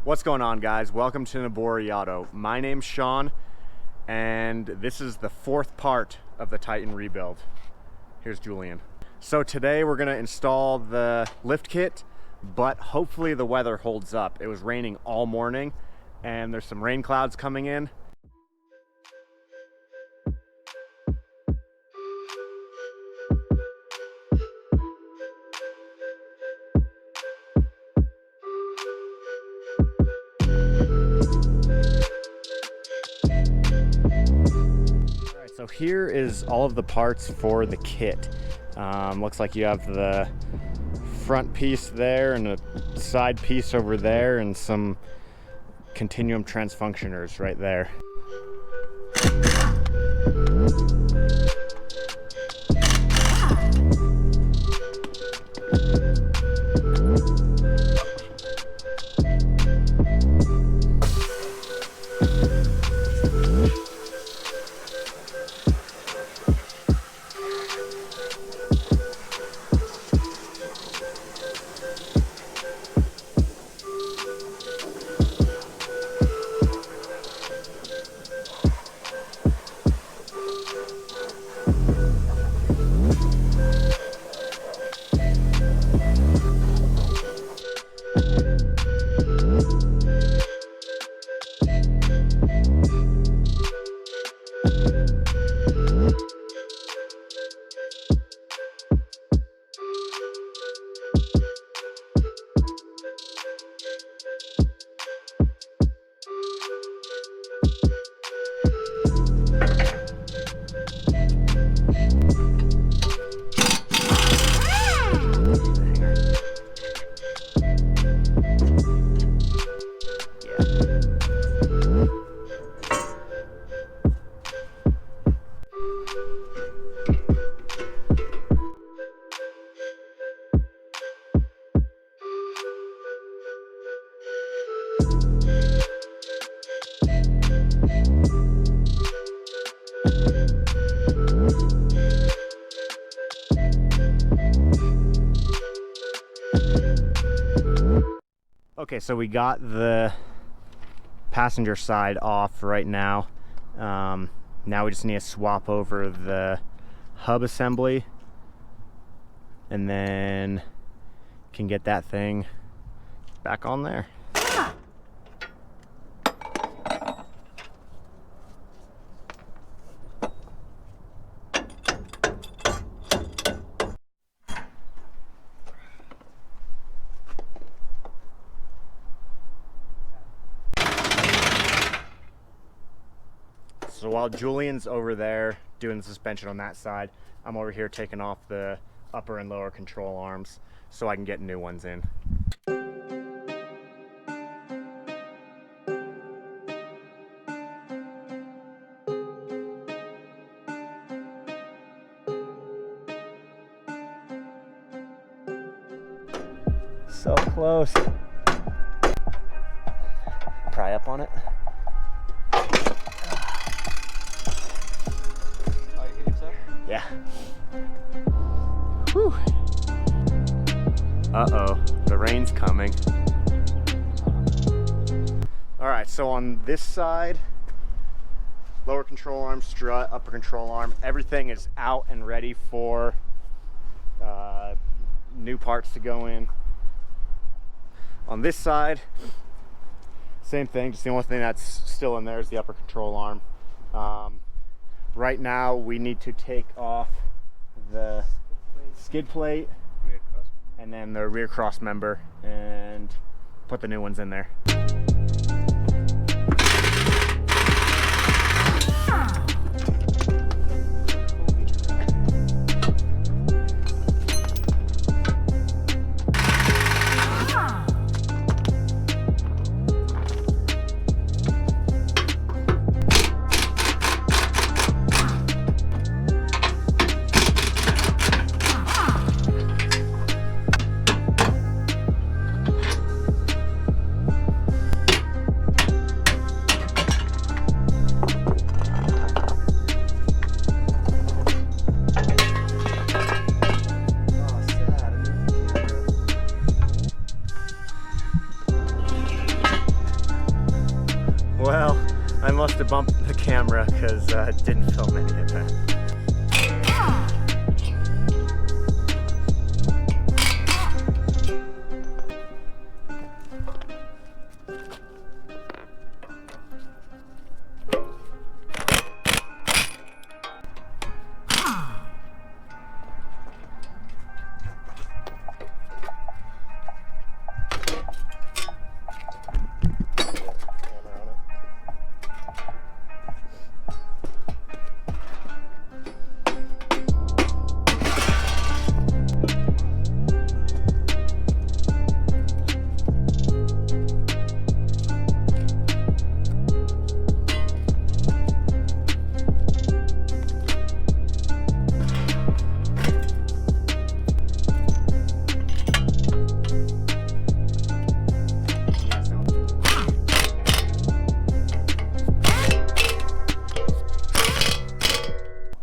What's going on, guys? Welcome to Nabori Auto. My name's Sean, and this is the fourth part of the Titan rebuild. Here's Julian. So today we're gonna install the lift kit, but hopefully the weather holds up. It was raining all morning, and there's some rain clouds coming in. So here is all of the parts for the kit. Looks like you have the front piece there and a side piece over there and some continuum transfunctioners right there. Okay, so we got the passenger side off right now. Now we just need to swap over the hub assembly and then can get that thing back on there. So while Julian's over there doing the suspension on that side, I'm over here taking off the upper and lower control arms so I can get new ones in. So close. Pry up on it. Yeah. Whew. Uh-oh, the rain's coming. All right, so on this side, lower control arm, strut, upper control arm, everything is out and ready for new parts to go in. On this side, same thing, just the only thing that's still in there is the upper control arm. Right now we need to take off the skid plate and then the rear cross member and put the new ones in there. Well, I must have bumped the camera because it didn't film any of that.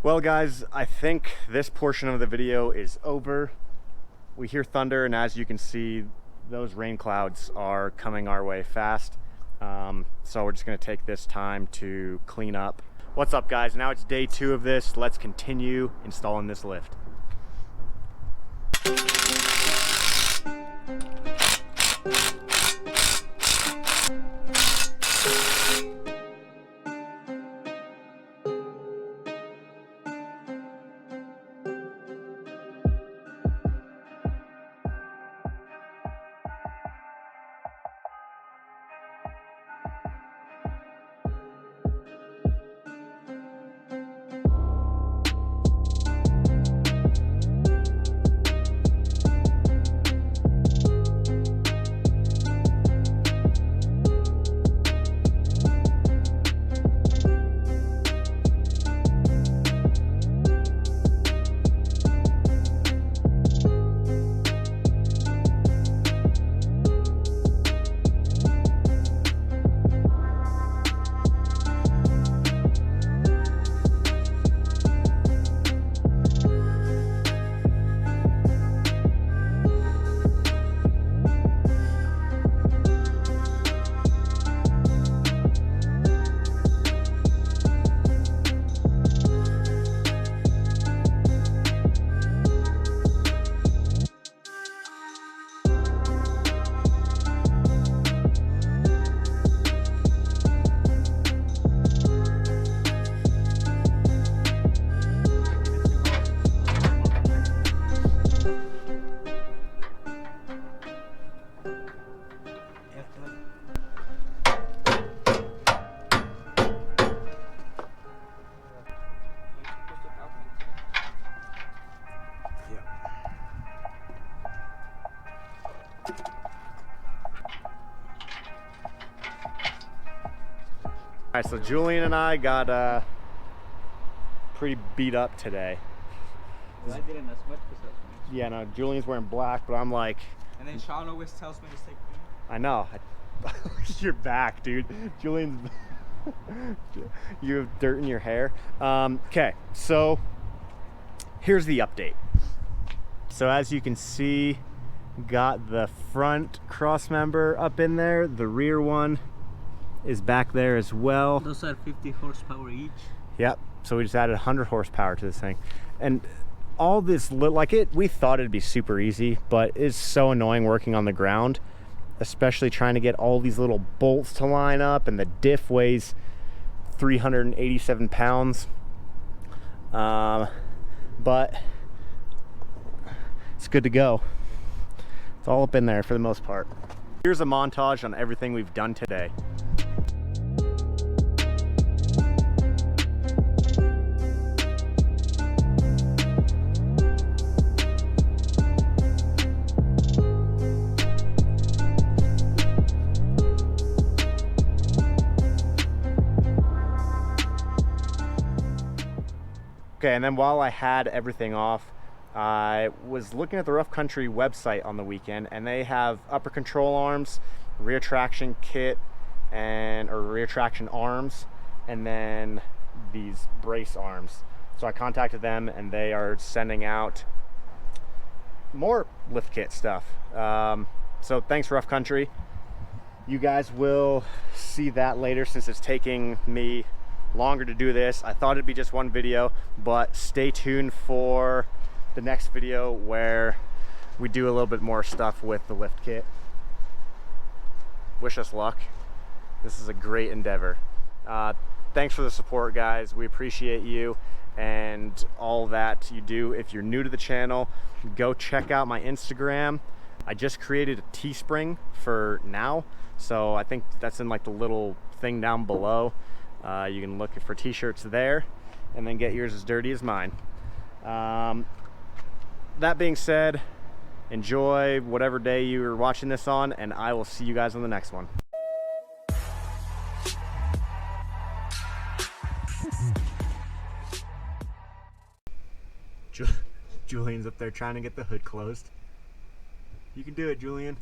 Well guys, I think this portion of the video is over. We hear thunder, and as you can see, those rain clouds are coming our way fast. So we're just gonna take this time to clean up. What's up guys? Now it's day 2 of this. Let's continue installing this lift. All right, so Julian and I got pretty beat up today. I didn't as much because Yeah, no, Julian's wearing black, but I'm like... And then Sean always tells me to stay clean. I know. You're back, dude. Julian's... You have dirt in your hair. Okay, so here's the update. So as you can see, got the front cross member up in there. The rear one is back there as well. Those are 50 horsepower each. Yep. So we just added 100 horsepower to this thing, and all this we thought it'd be super easy, but it's so annoying working on the ground, especially trying to get all these little bolts to line up, and the diff weighs 387 pounds. But it's good to go. It's all up in there for the most part. Here's a montage on everything we've done today. Okay, and then while I had everything off, I was looking at the Rough Country website on the weekend, and they have upper control arms, rear traction kit, or rear traction arms, and then these brace arms. So I contacted them, and they are sending out more lift kit stuff. So thanks, Rough Country. You guys will see that later since it's taking me longer to do this. I thought it'd be just one video, but stay tuned for the next video where we do a little bit more stuff with the lift kit. Wish us luck. This is a great endeavor. Thanks for the support, guys. We appreciate you and all that you do. If you're new to the channel, go check out my Instagram. I just created a Teespring for now, so I think that's in like the little thing down below. You can look for t-shirts there and then get yours as dirty as mine. That being said, enjoy whatever day you're watching this on, and I will see you guys on the next one. Julian's up there trying to get the hood closed. You can do it, Julian.